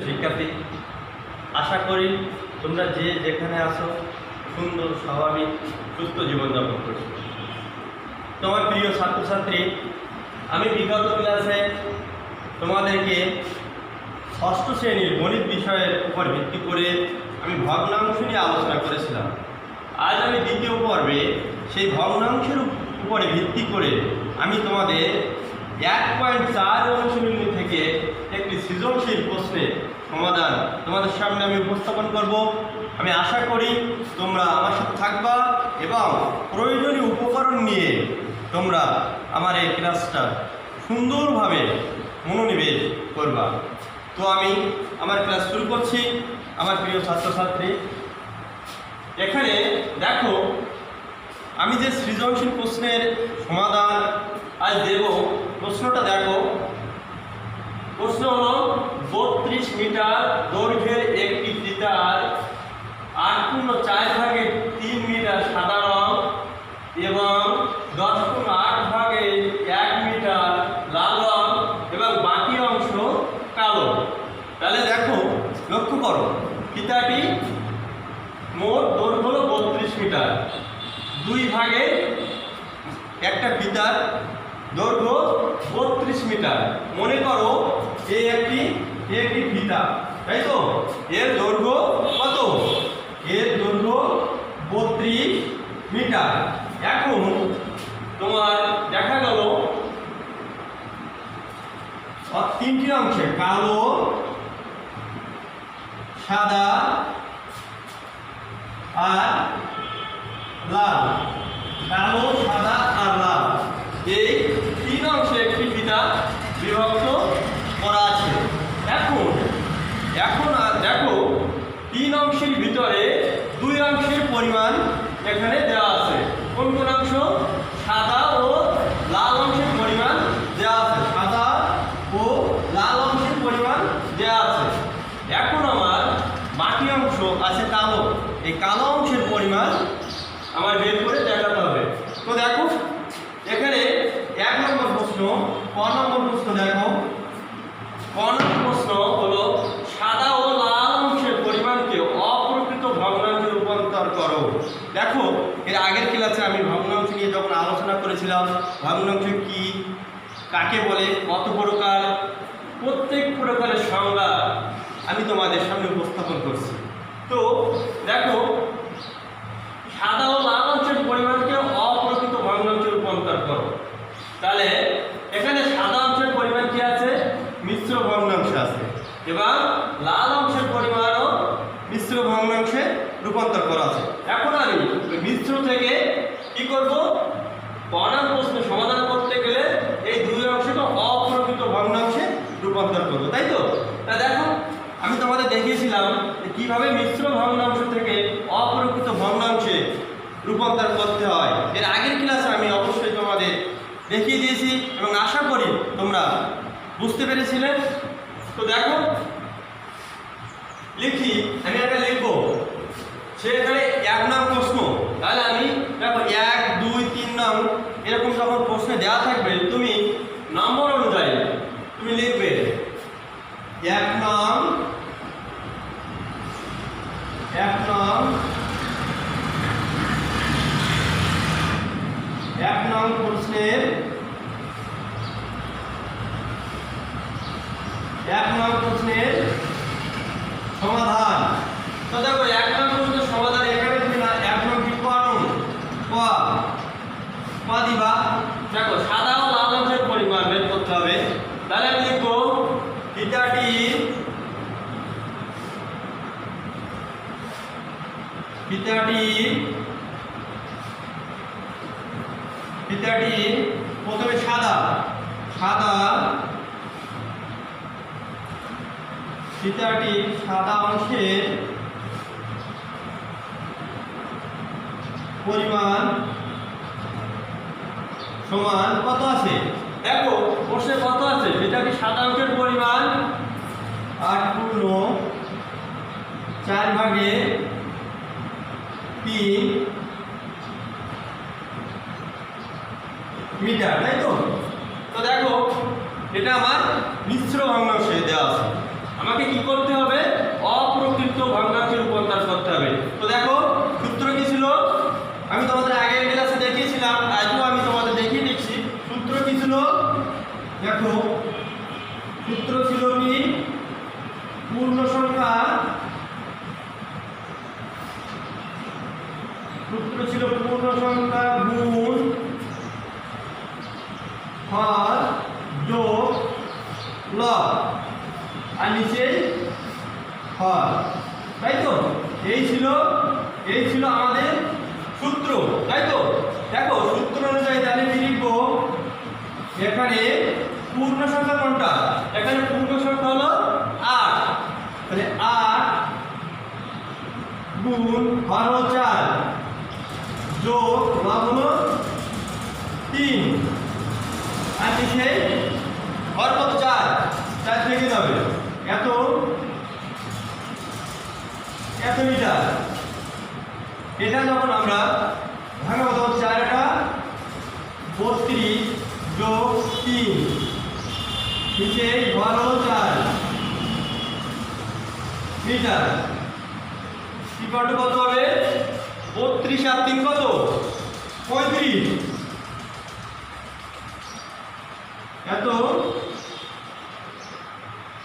শিক্ষার্থী, আশা করি তোমরা যে যেখানে আছো সুন্দর স্বাভাবিক সুস্থ জীবনযাপন করছো। তোমার প্রিয় ছাত্রছাত্রী, আমি বিগত ক্লাসে তোমাদেরকে ষষ্ঠ শ্রেণীর গণিত বিষয়ের উপর ভিত্তি করে আমি ভগ্নাংশ নিয়ে আলোচনা করেছিলাম। আজ আমি দ্বিতীয় পর্বে সেই ভগ্নাংশের উপরে ভিত্তি করে আমি তোমাদের 1.4 অনুশীলনী থেকে একটি সৃজনশীল প্রশ্নের সমাধান তোমাদের সামনে আমি উপস্থাপন করব। আমি আশা করি তোমরা আমার সাথে থাকবা এবং প্রয়োজনীয় উপকরণ নিয়ে তোমরা আমার এই ক্লাসটা সুন্দরভাবে মনোনিবেশ করবা। তো আমি আমার ক্লাস শুরু করছি। আমার প্রিয় ছাত্রছাত্রী, এখানে দেখো আমি যে সৃজনশীল প্রশ্নের সমাধান আজ দেব, প্রশ্নটা দেখো। প্রশ্ন হলো 32 মিটার দৈর্ঘ্যের একটি ফিতার 8/4 মিটার সাদা রং এবং 10/8 মিটার লাল রং এবং বাকি অংশ কালো। তাহলে দেখো, লক্ষ্য করো, ফিতাটি মোট দৈর্ঘ্য হলো 32 মিটার। দুই ভাগে একটা ফিতার দৈর্ঘ্য 32 মিটার। মনে করো এই একটি ফিতা, তাই তো? এর দৈর্ঘ্য কত? এর দৈর্ঘ্য 32 মিটার। এখন তোমার দেখা গেল তিনটি অংশে কালো, সাদা আর লাল। কালো, সাদা আর লাল, এই তিন অংশে একটি ফিতা বিভক্ত করা আছে। এখন আর দেখো, তিন অংশের ভিতরে দুই অংশের পরিমাণ এখানে দেওয়া আছে। কোন কোন অংশ? সাদা ও লাল অংশের পরিমাণ দেওয়া আছে। সাদা ও লাল অংশের পরিমাণ দেওয়া আছে। এখন আমার বাকি অংশ আছে কালো। এই কালো অংশের পরিমাণ আমার বের করে দেখাতে হবে। তো দেখো, এখানে 1 নম্বর প্রশ্ন, ক নম্বর প্রশ্ন দেখো। ক নম্বর প্রশ্ন হলো সাদা ও লাল অংশের পরিমাণকে অপ্রকৃত ভগ্নাংশে রূপান্তর করো। দেখো, এর আগের ক্লাসে আমি ভগ্নাংশ নিয়ে যখন আলোচনা করেছিলাম, ভগ্নাংশ কি, কাকে বলে, কত প্রকার, প্রত্যেক প্রকারের সংজ্ঞা আমি তোমাদের সামনে উপস্থাপন করছি। তো দেখো, সাদা ও লাল অংশের পরিমাণকে অপ্রকৃত ভগ্নাংশে রূপান্তর করো। তাহলে এখানে সাদা অংশের পরিমাণ কি আছে? মিশ্র ভগ্নাংশ আছে এবং লাল অংশের পরিমাণও মিশ্র ভগ্নাংশে রূপান্তর করা আছে। এখন আমি মিশ্র থেকে কি করব? বানান প্রশ্ন সমাধান করতে গেলে এই দুই অংশকে অপ্রকৃত ভগ্নাংশে রূপান্তর করব, তাই তো? তা দেখো, আমি তোমাদের দেখিয়েছিলাম কিভাবে মিশ্র ভগ্নাংশ থেকে অপ্রকৃত ভগ্নাংশে রূপান্তর করতে হয়। এর আগের ক্লাসে আমি অবশ্যই তোমাদের দেখিয়ে দিয়েছি এবং আশা করি তোমরা বুঝতে পেরেছিলে। তো দেখো, লিখি, আমি একটা লিখবো। সে এখানে 1 নং প্রশ্ন। তাহলে আমি দেখো 1, 2, 3 নং এরকম যখন প্রশ্নে দেওয়া থাকবে, তুমি নম্বর অনুযায়ী তুমি লিখবে 1 নং, 1 নং, 1 নং প্রশ্নের 1 নং প্রশ্নের সমাধান। তো দেখো, 1 নং প্রশ্নের সমাধান এখানে তুমি না 1 নং কি করো? ক দিবা। দেখো, সাদা ও লাল অংশের পরিমাণ বের করতে হবে। তাহলে আমি লিখবো ফিতাটি প্রথমে সাদা ফিতাটি সাদা অংশের পরিমাণ সমান কত আছে? দেখো, প্রশ্নে কত আছে? ফিতাটি সাদা অংশের পরিমাণ 8/4 মিটার, তাই তো? তো দেখো, এটা আমার মিশ্র ভগ্নাংশে দেওয়া আছে। আমাকে কি করতে হবে? অপ্রকৃত ভগ্নাংশে রূপান্তর করতে হবে। তো দেখো সূত্র কি ছিল? আমি তোমাদের আগের ক্লাসে দেখিয়েছিলাম, আজও আমি তোমাদের দেখিয়ে দিচ্ছি। সূত্র কি ছিল? দেখো সূত্র ছিল কি? পূর্ণ সংখ্যা, সূত্র ছিল পূর্ণ সংখ্যা গুণ হর যোগ লব আর নিচে হর, তাই তো? এই ছিল আমাদের সূত্র, তাই তো? দেখো সূত্র অনুযায়ী তাহলে কি লিখবো? এখানে পূর্ণ সংখ্যা কোনটা? এখানে পূর্ণ সংখ্যা হলো 8, তাহলে 8 গুণ হর হলো 4 যোগ লব হলো 3 আর নিচে হর কত? 4 থেকে যাবে এত মিটার। এটা যখন আমরা ভাগাবো 4টা 32 যোগ 3 নিচে হর হলো 4 মিটার। কি কত হবে? 32 আর 3 কত? 35 এত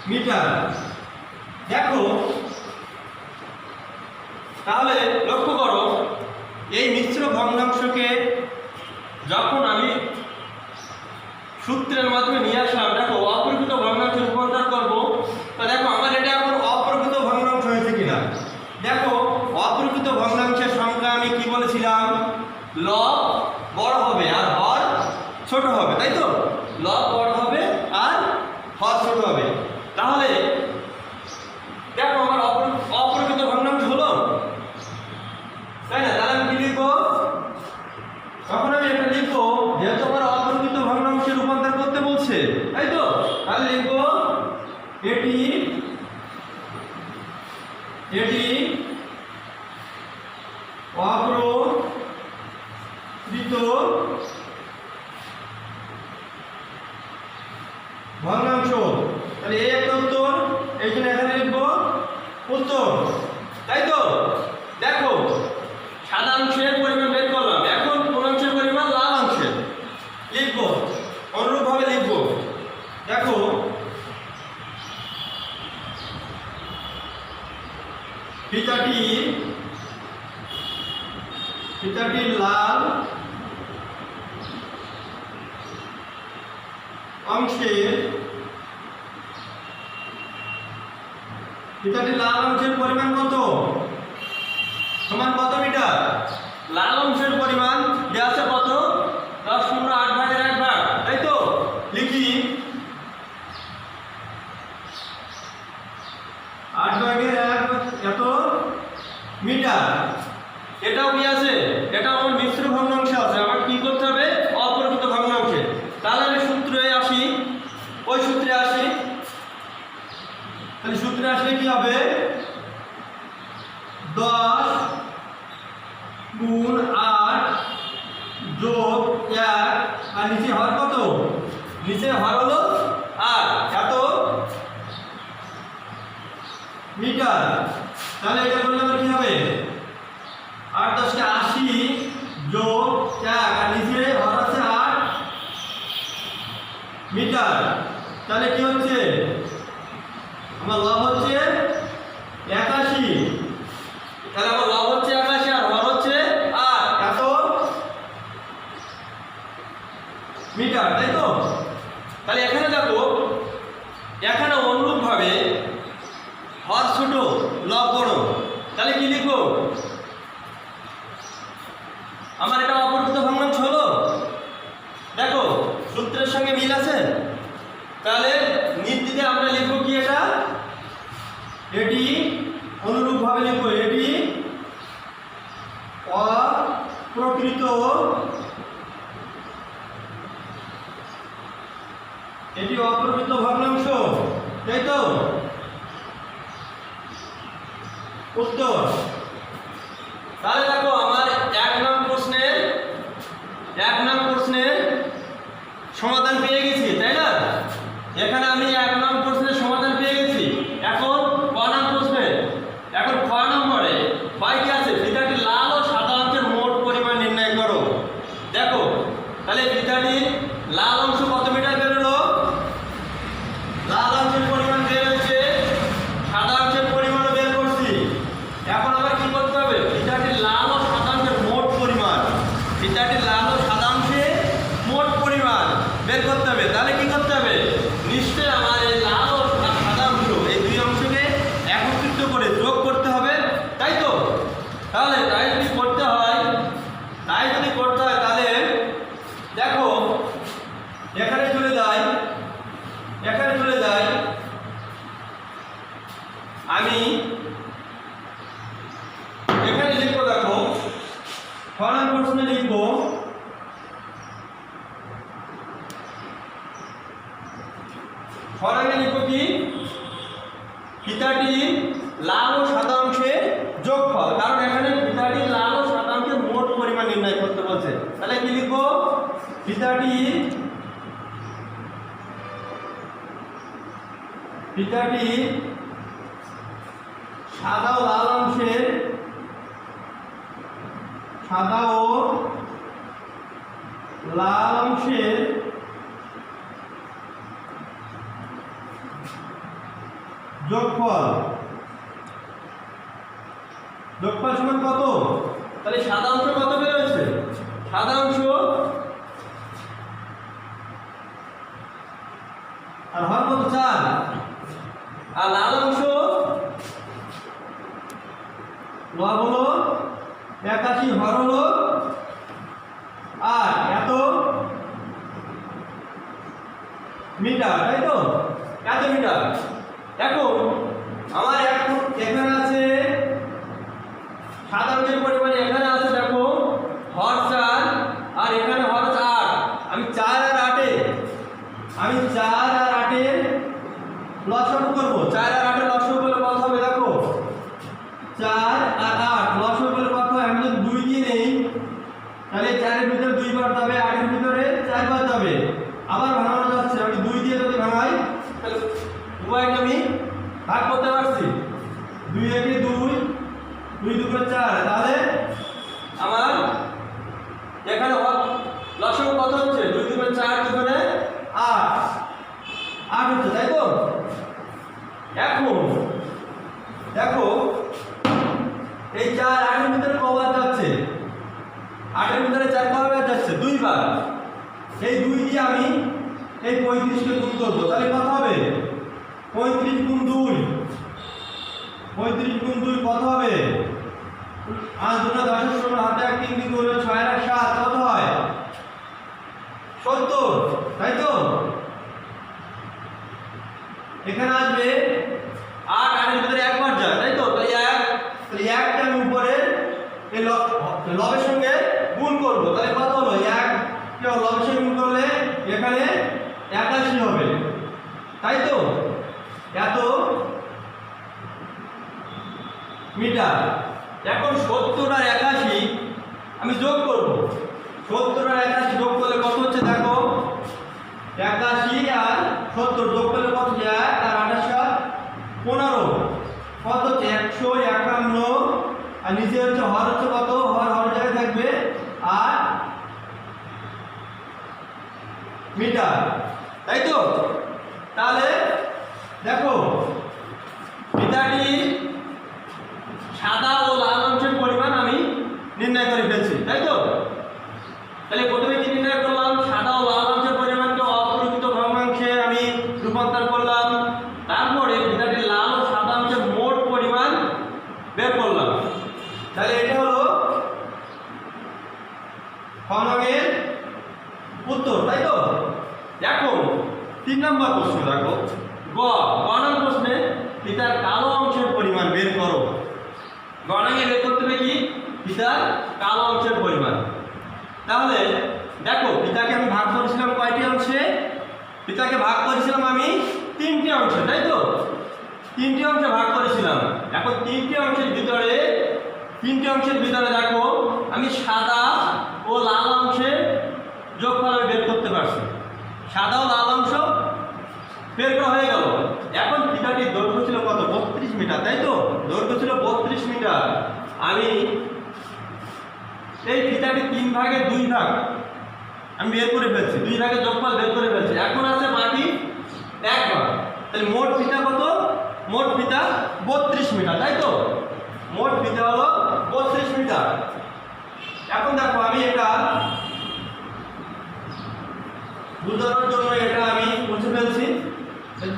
মিটার। দেখো তাহলে লক্ষ্য করো, এই মিশ্র ভগ্নাংশকে যখন আমি সূত্রের মাধ্যমে নিয়ে আসলাম, দেখো অপ্রকৃত ভগ্নাংশে রূপান্তর করবো। তো দেখো আমার এটা এখন অপ্রকৃত ভগ্নাংশ হয়েছে কিনা। দেখো অপ্রকৃত ভগ্নাংশের সংখ্যা আমি কি বলেছিলাম? লব বড় হবে আর হর ছোট হবে, তাই তো? লব বড় হবে আর হর ছোট হবে। তাহলে দেখো আমার অপ্রকৃত ভগ্নাংশ হলো, তাই না? তাহলে আমি কি লিখবো? তখন আমি এটা লিখবো, যেহেতু আমার অপ্রকৃত ভগ্নাংশে রূপান্তর করতে বলছে, তাই তো? তাহলে লিখবো এটি অপ্রকৃত ভগ্নাংশ। তাহলে এই একটা উত্তর, এই জন্য এখানে লিখবো উত্তর, তাই তো? দেখো সাদা অংশের পরিমাণ বের করলাম, এখন কোন অংশের পরিমাণ? লাল অংশের লিখবো, অনুরূপভাবে লিখবো। দেখো ফিতাটি লাল অংশের পরিমাণ কত? সমান কত মিটার? লাল অংশের পরিমাণ দেওয়া আছে কত? 10.8/1 তাই তো? লিখি 8/1 এত মিটার। এটাও কি আছে? এটা আমার মিশ্র ভগ্নাংশ আছে, আমার কি করতে হবে? অপ্রকৃত ভগ্নাংশে। তাহলে আমি সূত্রে আসি, ওই সূত্রে আসি। তাহলে সূত্রে আসলে কি হবে? 10 গুণ 8 যোগ 1 আর নিচে হর কত? নিচে হর হলো 8 এত মিটার। তাহলে এটা করলে আমার কি হবে? 8 × 10 = 80 যোগ 1 আর নিচে হর আছে 8 মিটার। তাহলে কি হচ্ছে? আমার লব হচ্ছে 81। তাহলে আমার লব হচ্ছে 81 আর হর হচ্ছে 8 এত মিটার, তাই তো? তাহলে এখানে দেখো, এখানে অনুরূপভাবে হর ছোট লব বড়, তাহলে কি লিখবো? আমার এটা অপ্রকৃত ভগ্নাংশ হলো। দেখো সূত্রের সঙ্গে মিল আছে, তাহলে নির্দিতে আমরা লিখবো কি? এটি অনুরূপভাবে লিখবো, এটি অপ্রকৃত ভগ্নাংশ, তাই তো? উত্তর। তাহলে দেখো আমার 1 নং প্রশ্নের সমাধান পেয়ে গেছি, তাই না? এখানে আমি 1 নং প্রশ্নের সমাধান পেয়ে গেছি। আমি এখানে লিখবো, দেখো 6 নম্বর প্রশ্নে লিখবো কি ফিতাটির লাল ও সাদা অংশের যোগফল, কারণ এখানে ফিতাটির লাল ও সাদা অংশের মোট পরিমাণ নির্ণয় করতে বলছে। তাহলে কি লিখবো? ফিতাটির সাদা ও লাল অংশের যোগফল সমান কত? তাহলে সাদা অংশ কত বের হয়েছে? সাদা অংশ আর হর কত? 4। আর লাল অংশ লব হলো 81, হর হলো 8, এত মিটার, তাই তো? এত মিটার। এখন আমার এখানে আছে সাদা অংশের পরিমাণ, এখানে আছে দেখো হর 4 আর এখানে হর 8। আমি 4 আর 8 লসাগু করব। 4 আর 8 লসাগু করলে কত হবে? দেখো 4 আর 8 লসাগু করলে কত হয়? আমি যদি 2 দিয়ে নেই তাহলে 4 এর ভিতরে 2 বার যাবে, 8 এর ভিতরে 4 বার যাবে। আবার ভাঙানো যাচ্ছে, আমি 2 দিয়ে যদি ভাঙাই তাহলে উভয়কে আমি ভাগ করতে পারছি। 2 একে 2, 2 2 4। তাহলে আমার এখানে লসাগু কত হচ্ছে? 2 2 4 2 8 হচ্ছে, তাই তো? এখন দেখো এই 4 8 এর ভিতরে কবার যাচ্ছে? 8 এর ভিতরে 4 কবার যাচ্ছে? 2 বার। এই 2 দিয়ে আমি এই 35 কে গুণ করব। তাহলে কত হবে? 35 গুণ 2 কত হবে? 8 2 10 16 হাতে 1 3 3 হলো 6 আর 7 কত হয়? 70, তাই তো? এখানে আসবে 8 8 এর ভিতরে একবার যায়, তাই তো? তাহলে 1 টা আমি উপরে এই লবের সঙ্গে গুণ করব। তাহলে কত হলো? 1 কে লবের সঙ্গে গুণ করলে এখানে 81 হবে, তাই তো? এত মিটার। এখন 70 আর 81 আমি যোগ করব। 70 আর 81 যোগ করলে কত হচ্ছে? দেখো 81 আর 70 যোগ করলে কত? 1 আর 28 15 কত হচ্ছে? 151। আর নিচে হচ্ছে হর হচ্ছে কত? হর জায়গায় থাকবে 8 মিটার, তাই তো? তাহলে দেখো ফিতাটি সাদা ও লাল অংশের পরিমাণ আমি নির্ণয় করে ফেলছি, তাই তো? তাহলে প্রথমে কি নির্ণয় করলাম? সাদা ও লাল অংশের পরিমাণকে অপ্রকৃত ভগ্নাংশে আমি রূপান্তর করলাম। তারপরে ফিতাটির লাল ও সাদা অংশের মোট পরিমাণ বের করলাম। তাহলে এটা হলো খননের উত্তর, তাই তো? এখন 3 নম্বর প্রশ্ন দেখো, গ নং প্রশ্নে ফিতার কালো অংশের পরিমাণ বের করো। গ নংয়ে বের করতে হবে কি? ফিতার কালো অংশের পরিমাণ। তাহলে দেখো ফিতাকে আমি ভাগ করেছিলাম কয়টি অংশে? ফিতাকে ভাগ করেছিলাম আমি 3টি অংশে, তাই তো? 3টি অংশে ভাগ করেছিলাম। এখন 3টি অংশের ভিতরে দেখো আমি সাদা ও লাল অংশের যোগফল বের করতে পারছি। সাদা ও লাল অংশ বের করা হয়ে গেল। এখন ফিতাটির দৈর্ঘ্য ছিল কত? 32 মিটার, তাই তো? দৈর্ঘ্য ছিল 32 মিটার। আমি এই ফিতাটি 3 ভাগে 2 ভাগ আমি বের করে ফেলছি, 2 ভাগে যোগফল বের করে ফেলছি। এখন আছে বাকি 1 ভাগ। তাহলে মোট ফিতা কত? মোট ফিতা 32 মিটার, তাই তো? মোট ফিতা হলো 32 মিটার। এখন দেখো আমি এটা বুঝানোর জন্য এটা আমি মুছে ফেলছি,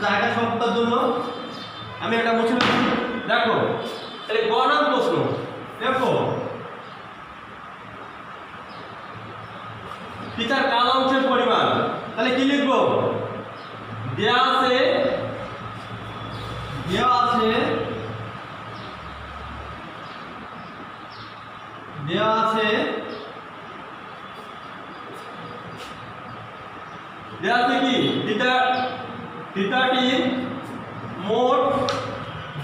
জায়গা সংখ্যার জন্য আমি এটা মুছে ফেলছি। দেখো তাহলে গ নং প্রশ্ন, দেখো ফিতার কালো অংশের পরিমাণ। তাহলে কি লিখবো? দেয়া আছে আছে কি থিটাটির মোট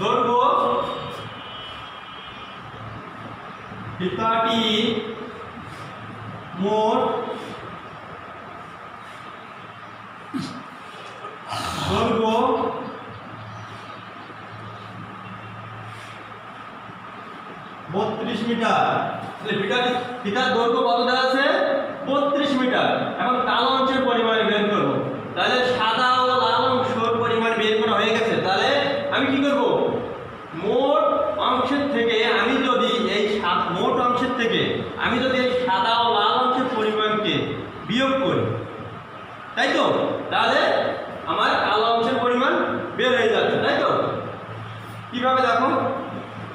দৈর্ঘ্য থিটাটির মোট দৈর্ঘ্য 32 মিটার। তাহলে থিটার দৈর্ঘ্য কত দেওয়া আছে? 32 মিটার। এখন কালো অংশের পরিমাণ বের করব। তাহলে সাদা ও লাল অংশের পরিমাণ বের করা হয়ে গেছে। তাহলে আমি কি করব? মোট অংশের থেকে আমি যদি এই সাদা ও লাল অংশের পরিমাণকে বিয়োগ করি, তাই তো, তাহলে আমার কালো অংশের পরিমাণ বের হয়ে যাচ্ছে, তাই তো? কিভাবে দেখো?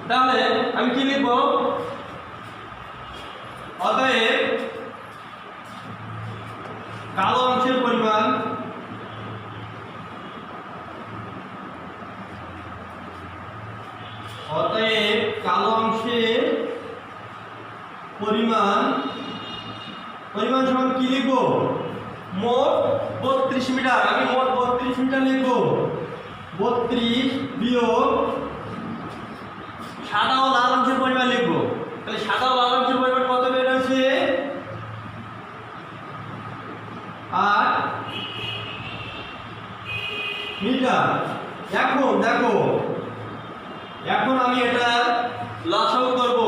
তাহলে আমি কি লিখব? অতএব কালো অংশের পরিমাণ সমান কি লিখব? মোট 32 মিটার। আমি মোট 32 মিটার লিখব। 32 বিয়োগ সাদা ও লাল অংশের পরিমাণ লিখব। তাহলে সাদা ও লাল অংশের পরিমাণ কত বের হয়েছে? 8 মিটার। এখন দেখো, এখন আমি এটা লসাগু করব।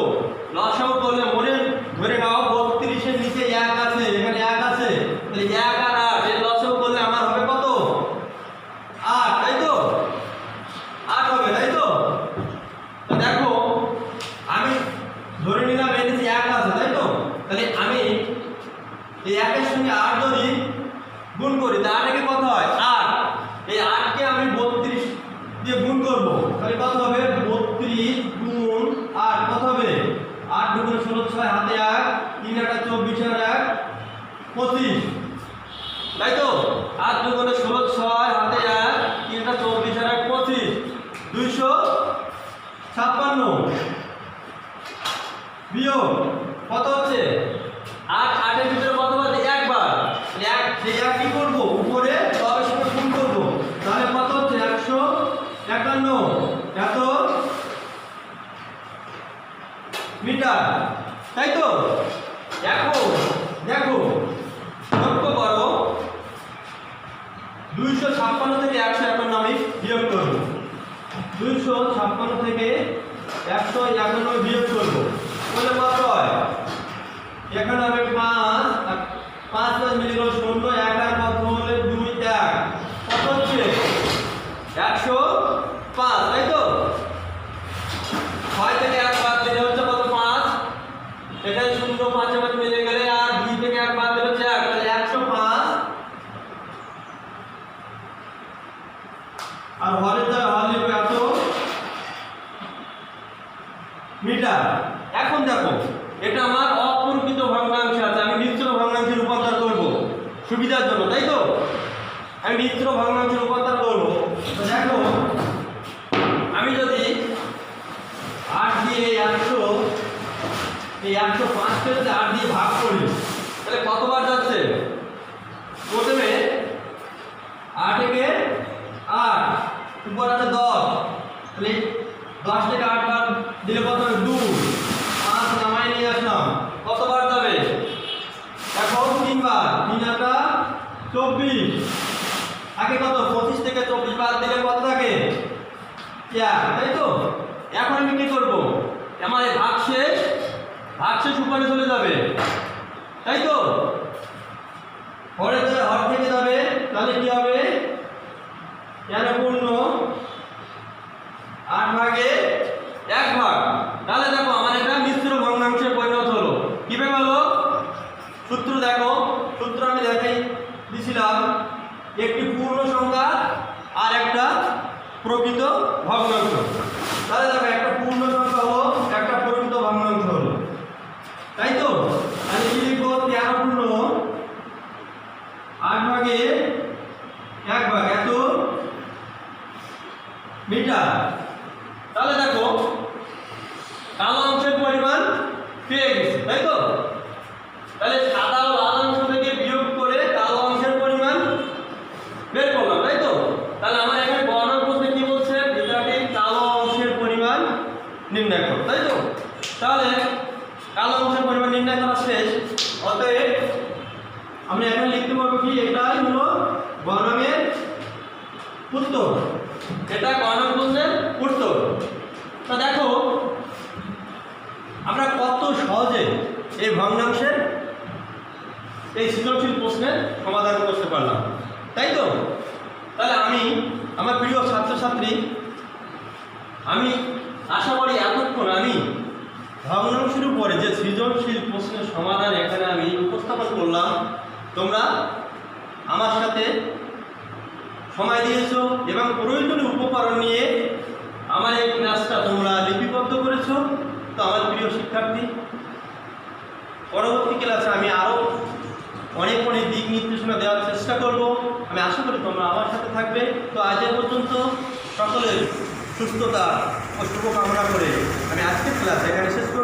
লসাগু করলে মনে ধরে নাও 32 এর নিচে 1 আছে, এখানে 1 আছে, তাহলে 1 আর 8 এর লসাগু করলে আমার হবে কত? 8, তাই তো? 8 হবে, তাই তো? তো দেখো, আমি ধরে নিলাম এর নিচে 1 আছে, তাই তো? তাহলে আমি এই 1 এর সঙ্গে 8 যদি গুণ করি, তাহলে 8 এর কত হয়? 8। এই 8 কে আমি 32 দিয়ে গুণ করব। তাহলে কত হবে? 32 গুণ 8 কত হবে? 8 দুগুণে 16, 6 হাতে 1, 3 আর 24 আর 1 25, তাই তো? 8 দুগুণে 16, 6 হাতে 1, 3 আর 24 আর 1 25, 256 বিয়োগ কত হচ্ছে? 8 8 এর ভিতরে কত বার? 1 বার। 1 সেই 1 কি করব? উপরে 10 এর সাথে গুণ করব। তাহলে কত হচ্ছে? 151 এত মিটার, তাই তো? এখন দেখো, লক্ষ্য করো, 256 থেকে 151 আমি বিয়োগ করব। 256 থেকে 191 বিয়োগ করব। তাহলে কত হয়? এখানে হবে 5 5 মিলে গেল 0, 1 আর কত হলে 2 1 কত হচ্ছে? 105, তাই তো? 6 থেকে 1 বাদ দিলে হচ্ছে কত? 5। এখানে 0 5 5 মিলে গেলে আর 2 থেকে 1 বাদ দিলে হচ্ছে 1, তাহলে 105 আর হরের জায়গায় হর লিখবে এত মিটার। এখন দেখো, এটা আমার অপ্রকৃত ভগ্নাংশ আছে, আমি মিশ্র ভগ্নাংশে রূপান্তর করব সুবিধার জন্য, তাই তো? আমি মিশ্র ভগ্নাংশে রূপান্তর করব। তো দেখো, আমি যদি 8 দিয়ে 105 কে যদি 8 দিয়ে ভাগ করি, তাহলে কতবার যাচ্ছে? প্রথমে 8 থেকে 8 উপর আছে 10, তাহলে 10 থেকে 8 বার দিলে কত হবে? 2 5 নামাই নিয়ে আসলাম, কতবার যাবে? এখন 3 বার, 3 আর 24, আগে কত? 25 থেকে 24 বার দিলে কত থাকে? 1, তাই তো? এখন আমি কি করব? আমার এই ভাগশেষ উপরে চলে যাবে, তাই তো? হর থেকে যাবে, তাহলে কি হবে? 13 পূর্ণ 8 ভাগে 1 ভাগ। তাহলে দেখো, আমার এটা মিশ্র ভগ্নাংশে পরিণত হলো। কিভাবে হলো? সূত্র দেখো, সূত্র আমি দেখাই দিছিলাম, একটি পূর্ণ সংখ্যা আর একটা প্রকৃত ভগ্নাংশ। তাহলে দেখো, একটা পূর্ণ সংখ্যা হলো, একটা প্রকৃত ভগ্নাংশ হলো, তাই তো? তাহলে কি লিখবো? 13 পূর্ণ 8 ভাগে 1 ভাগ এত মিটার। তাহলে দেখো, কালো অংশের পরিমাণ পেয়ে গেছি, তাই তো? নির্ণয় করো, তাই তো? তাহলে কালো অংশের পরিমাণ নির্ণয় করা শেষ। অতএব আমি এখন লিখতে পারবো কি, এটাই হলো গ নংয়ের উত্তর। এটা গ নং প্রশ্নের উত্তর। তো দেখো আমরা কত সহজে এই ভগ্নাংশের এই সৃজনশীল প্রশ্নের সমাধান করতে পারলাম, তাই তো? তাহলে আমি আমার প্রিয় ছাত্রছাত্রী, আমি আশা করি এতক্ষণ আমি ভগ্নাংশের উপরে যে সৃজনশীল প্রশ্নের সমাধান এখানে আমি উপস্থাপন করলাম, তোমরা আমার সাথে সময় দিয়েছো এবং প্রয়োজনীয় উপকরণ নিয়ে আমার এই ক্লাসটা তোমরা লিপিবদ্ধ করেছো। তো আমার প্রিয় শিক্ষার্থী, পরবর্তী ক্লাসে আমি আরও অনেক অনেক দিক নির্দেশনা দেওয়ার চেষ্টা করব। আমি আশা করি তোমরা আমার সাথে থাকবে। তো আজ এ পর্যন্ত সকলের সুস্থতা ও শুভকামনা করে আমি আজকের ক্লাস এখানে শেষ করছি।